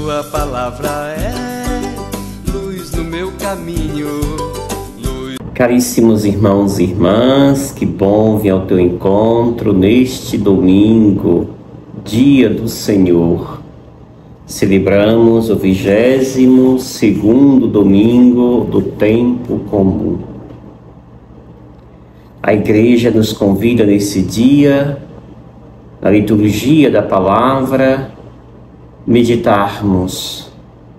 Tua palavra é luz no meu caminho. Caríssimos irmãos e irmãs, que bom vir ao teu encontro neste domingo, dia do Senhor. Celebramos o 22º domingo do tempo comum. A Igreja nos convida nesse dia, na liturgia da palavra, meditarmos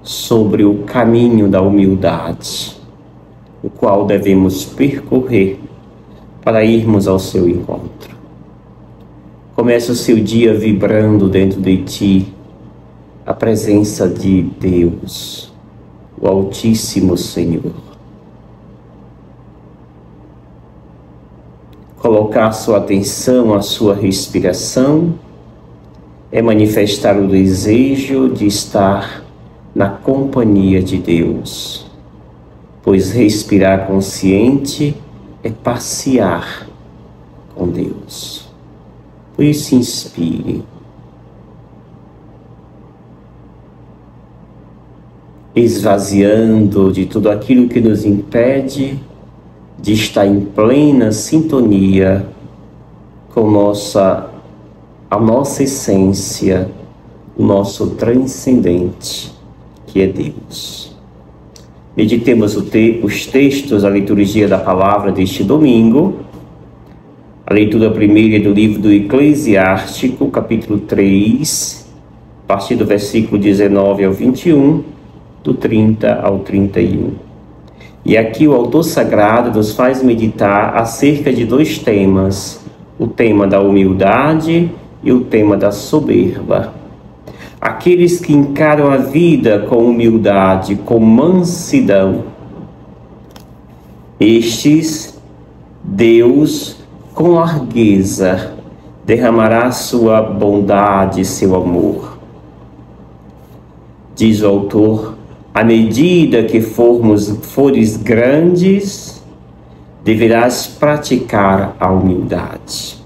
sobre o caminho da humildade, o qual devemos percorrer para irmos ao seu encontro. Começa o seu dia vibrando dentro de ti a presença de Deus, o Altíssimo Senhor. Colocar sua atenção à sua respiração é manifestar o desejo de estar na companhia de Deus, pois respirar consciente é passear com Deus. Por isso, inspire. Esvaziando de tudo aquilo que nos impede de estar em plena sintonia com a nossa essência, o nosso transcendente, que é Deus. Meditemos os textos da liturgia da palavra deste domingo. A leitura primeira é do livro do Eclesiástico, capítulo 3, a partir do versículo 19 ao 21, do 30 ao 31. E aqui o autor sagrado nos faz meditar acerca de dois temas: o tema da humildade e o tema da soberba. Aqueles que encaram a vida com humildade, com mansidão, estes, Deus, com largueza, derramará sua bondade, seu amor. Diz o autor: à medida que fores grandes, deverás praticar a humildade.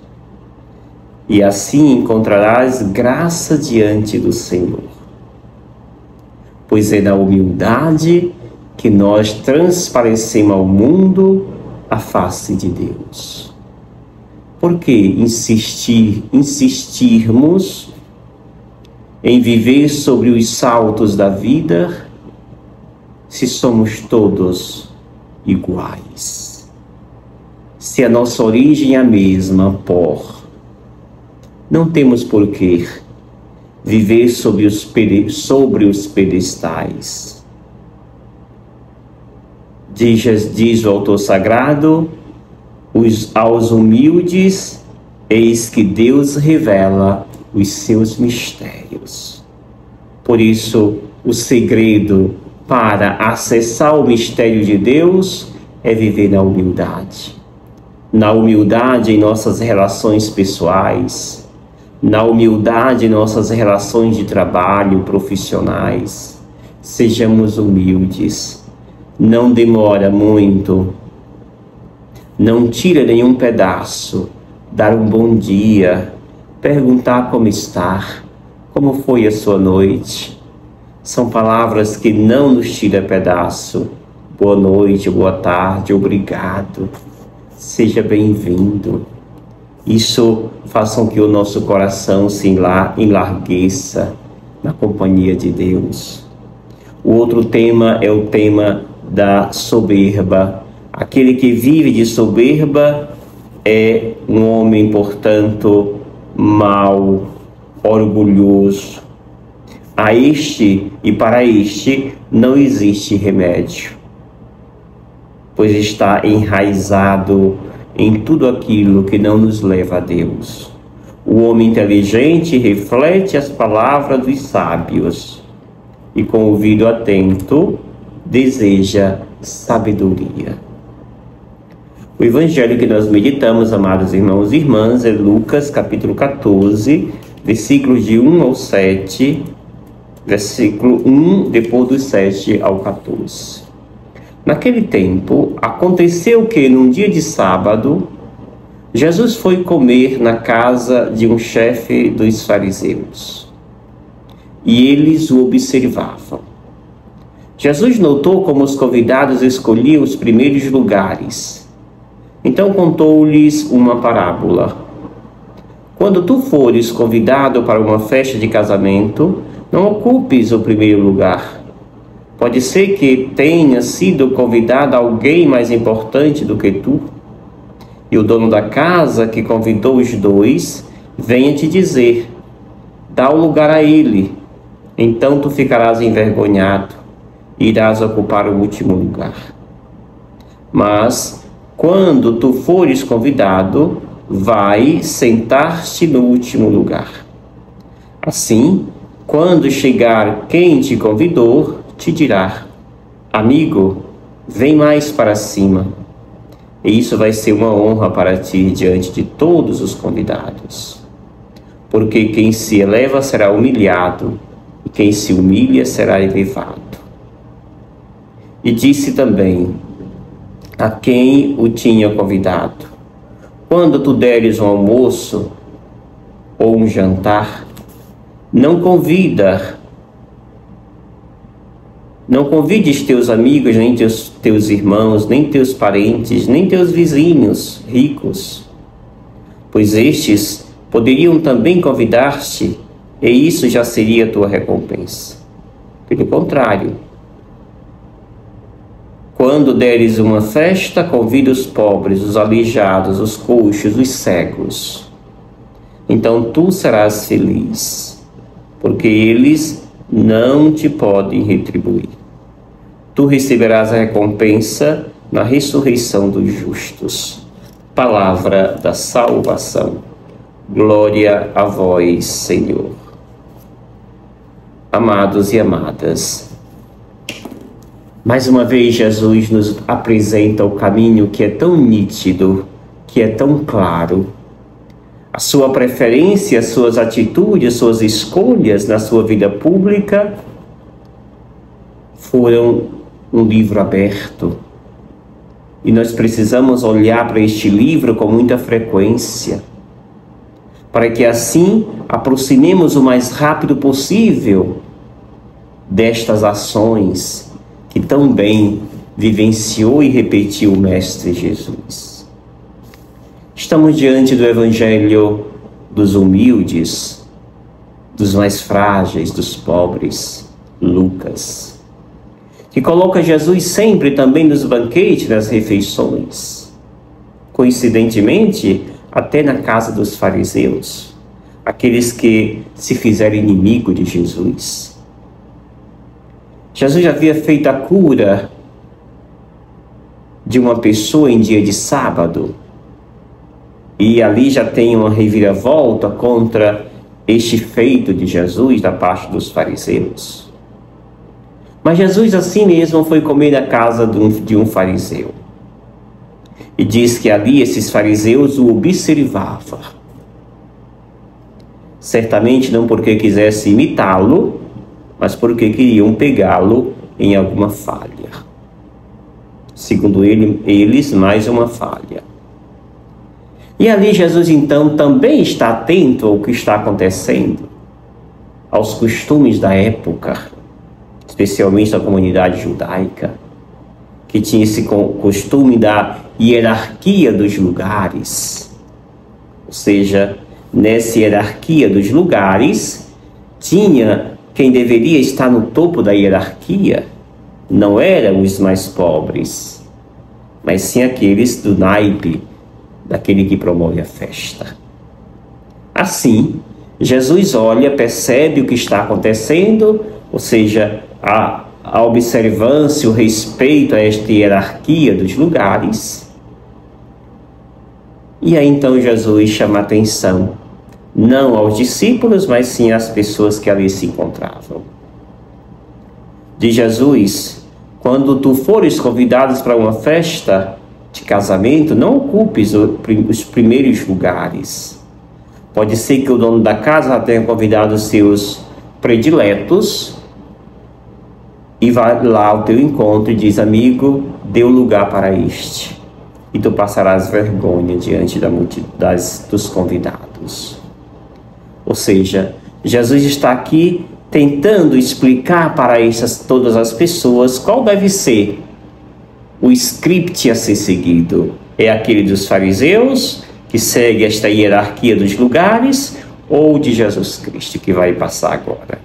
E assim encontrarás graça diante do Senhor. Pois é na humildade que nós transparecemos ao mundo a face de Deus. Por que insistirmos em viver sobre os saltos da vida, se somos todos iguais? Se a nossa origem é a mesma, não temos por que viver sobre os pedestais. Diz o autor sagrado: aos humildes, eis que Deus revela os seus mistérios. Por isso, o segredo para acessar o mistério de Deus é viver na humildade. Na humildade em nossas relações pessoais, na humildade em nossas relações de trabalho, profissionais. Sejamos humildes. Não demora muito. Não tira nenhum pedaço. Dar um bom dia, perguntar como está, como foi a sua noite. São palavras que não nos tiram pedaço. Boa noite, boa tarde, obrigado. Seja bem-vindo. Isso faz com que o nosso coração se enlargueça na companhia de Deus. O outro tema é o tema da soberba. Aquele que vive de soberba é um homem, portanto, mau, orgulhoso. A este e para este não existe remédio, pois está enraizado em tudo aquilo que não nos leva a Deus. O homem inteligente reflete as palavras dos sábios e, com o ouvido atento, deseja sabedoria. O evangelho que nós meditamos, amados irmãos e irmãs, é Lucas, capítulo 14, versículos de 1 ao 7, versículo 1, depois do 7 ao 14. Naquele tempo, aconteceu que, num dia de sábado, Jesus foi comer na casa de um chefe dos fariseus. e eles o observavam. Jesus notou como os convidados escolhiam os primeiros lugares. Então contou-lhes uma parábola. Quando tu fores convidado para uma festa de casamento, não ocupes o primeiro lugar. Pode ser que tenha sido convidado alguém mais importante do que tu, e o dono da casa, que convidou os dois, venha te dizer: dá o lugar a ele. Então tu ficarás envergonhado e irás ocupar o último lugar. Mas, quando tu fores convidado, vai sentar-te no último lugar. Assim, quando chegar quem te convidou, te dirá: amigo, vem mais para cima. E isso vai ser uma honra para ti diante de todos os convidados. Porque quem se eleva será humilhado, e quem se humilha será elevado. E disse também a quem o tinha convidado: quando tu deres um almoço ou um jantar, não convides teus amigos, nem teus irmãos, nem teus parentes, nem teus vizinhos ricos, pois estes poderiam também convidar-te, e isso já seria a tua recompensa. Pelo contrário, quando deres uma festa, convida os pobres, os aleijados, os coxos, os cegos. Então tu serás feliz, porque eles não te podem retribuir. Tu receberás a recompensa na ressurreição dos justos. Palavra da salvação. Glória a vós, Senhor. Amados e amadas, mais uma vez Jesus nos apresenta o caminho que é tão nítido, que é tão claro. A sua preferência, as suas atitudes, suas escolhas na sua vida pública foram um livro aberto. E nós precisamos olhar para este livro com muita frequência, para que assim aproximemos o mais rápido possível destas ações que tão bem vivenciou e repetiu o Mestre Jesus. Estamos diante do Evangelho dos humildes, dos mais frágeis, dos pobres, Lucas, que coloca Jesus sempre também nos banquetes, nas refeições. Coincidentemente, até na casa dos fariseus, aqueles que se fizeram inimigo de Jesus. Jesus havia feito a cura de uma pessoa em dia de sábado, e ali já tem uma reviravolta contra este feito de Jesus da parte dos fariseus. Mas Jesus assim mesmo foi comer na casa de um fariseu. E diz que ali esses fariseus o observavam. Certamente não porque quisessem imitá-lo, mas porque queriam pegá-lo em alguma falha. Segundo eles, mais uma falha. E ali Jesus então também está atento ao que está acontecendo, aos costumes da época, especialmente da comunidade judaica, que tinha esse costume da hierarquia dos lugares. Ou seja, nessa hierarquia dos lugares, tinha quem deveria estar no topo da hierarquia. Não eram os mais pobres, mas sim aqueles do naipe, daquele que promove a festa. Assim, Jesus olha, percebe o que está acontecendo, ou seja, a observância, o respeito a esta hierarquia dos lugares. E aí então Jesus chama a atenção, não aos discípulos, mas sim às pessoas que ali se encontravam. Diz Jesus: quando tu fores convidados para uma festa de casamento, não ocupes os primeiros lugares. Pode ser que o dono da casa tenha convidado os seus prediletos e vai lá ao teu encontro e diz: amigo, dê o lugar para este, e tu passarás vergonha diante dos convidados. Ou seja, Jesus está aqui tentando explicar para todas as pessoas qual deve ser o script a ser seguido. É aquele dos fariseus, que segue esta hierarquia dos lugares, ou de Jesus Cristo, que vai passar agora.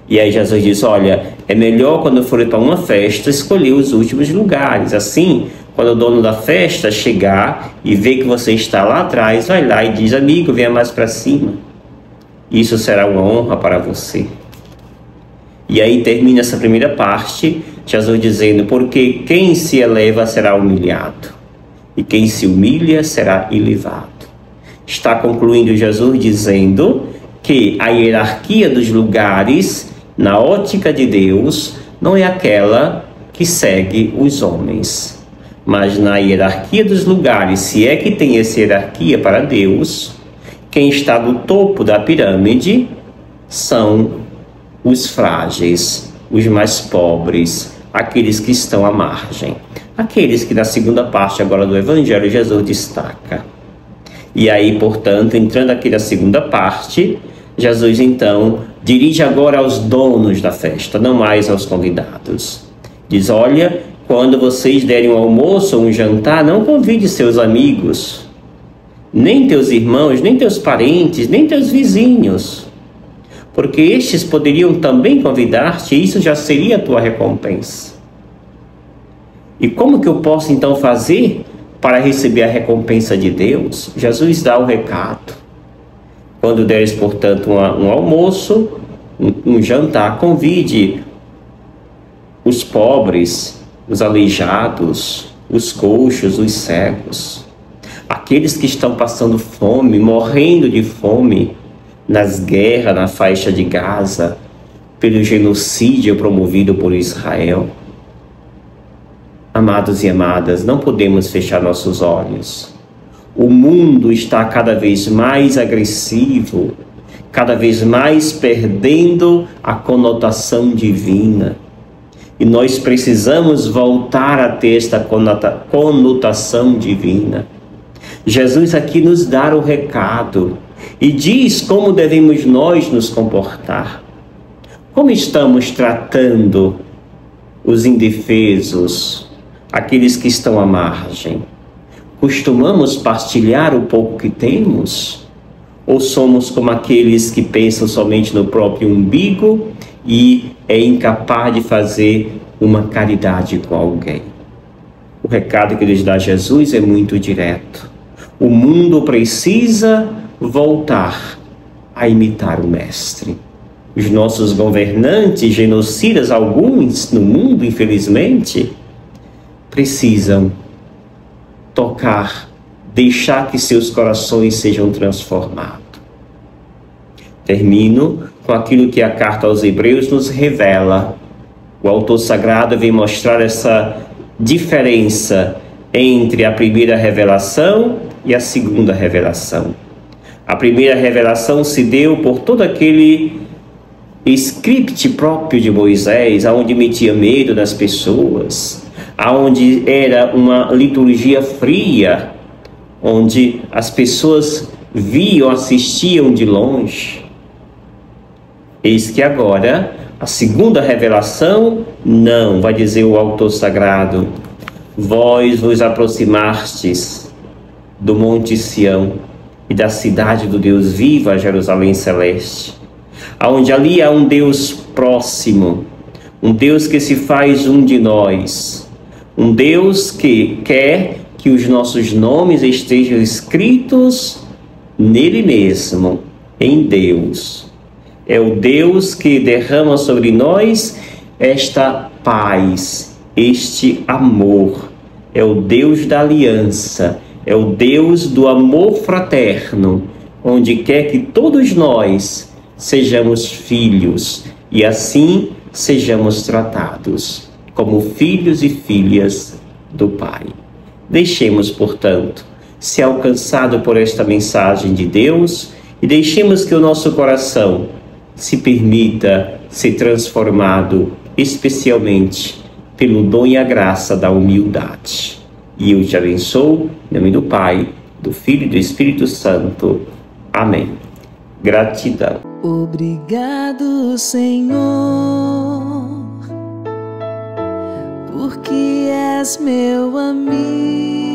E aí Jesus diz, olha, é melhor quando for para uma festa escolher os últimos lugares. Assim, quando o dono da festa chegar e ver que você está lá atrás, vai lá e diz, amigo, venha mais para cima. Isso será uma honra para você. E aí termina essa primeira parte, Jesus dizendo, porque quem se eleva será humilhado, e quem se humilha será elevado. Está concluindo Jesus dizendo que a hierarquia dos lugares, na ótica de Deus, não é aquela que segue os homens. Mas na hierarquia dos lugares, se é que tem essa hierarquia para Deus, quem está no topo da pirâmide são os frágeis, os mais pobres, aqueles que estão à margem. Aqueles que na segunda parte agora do Evangelho Jesus destaca. E aí, portanto, entrando aqui na segunda parte, Jesus então dirige agora aos donos da festa, não mais aos convidados. Diz, olha, quando vocês derem um almoço ou um jantar, não convide seus amigos, nem teus irmãos, nem teus parentes, nem teus vizinhos, porque estes poderiam também convidar-te e isso já seria a tua recompensa. E como que eu posso então fazer para receber a recompensa de Deus? Jesus dá o recado. Quando deres, portanto, um almoço, um jantar, convide os pobres, os aleijados, os coxos, os cegos, aqueles que estão passando fome, morrendo de fome, nas guerras na faixa de Gaza, pelo genocídio promovido por Israel. Amados e amadas, não podemos fechar nossos olhos. O mundo está cada vez mais agressivo, cada vez mais perdendo a conotação divina. E nós precisamos voltar a ter esta conotação divina. Jesus aqui nos dá o recado e diz como devemos nós nos comportar. Como estamos tratando os indefesos, aqueles que estão à margem? Costumamos partilhar o pouco que temos? Ou somos como aqueles que pensam somente no próprio umbigo e é incapaz de fazer uma caridade com alguém? O recado que lhes dá Jesus é muito direto. O mundo precisa voltar a imitar o Mestre. Os nossos governantes, genocidas alguns no mundo, infelizmente, precisam tocar, deixar que seus corações sejam transformados. Termino com aquilo que a carta aos Hebreus nos revela. O autor sagrado vem mostrar essa diferença entre a primeira revelação e a segunda revelação. A primeira revelação se deu por todo aquele script próprio de Moisés, aonde metia medo nas pessoas, aonde era uma liturgia fria, onde as pessoas viam, assistiam de longe. Eis que agora, a segunda revelação, não, vai dizer o autor sagrado, vós vos aproximastes do Monte Sião e da cidade do Deus vivo, a Jerusalém celeste, aonde ali há um Deus próximo, um Deus que se faz um de nós, um Deus que quer que os nossos nomes estejam escritos nele mesmo, em Deus. É o Deus que derrama sobre nós esta paz, este amor. É o Deus da aliança, é o Deus do amor fraterno, onde quer que todos nós sejamos filhos e assim sejamos tratados como filhos e filhas do Pai. Deixemos, portanto, ser alcançado por esta mensagem de Deus e deixemos que o nosso coração se permita ser transformado, especialmente pelo dom e a graça da humildade. E eu te abençoo, em nome do Pai, do Filho e do Espírito Santo. Amém. Gratidão. Obrigado, Senhor, porque és meu amigo.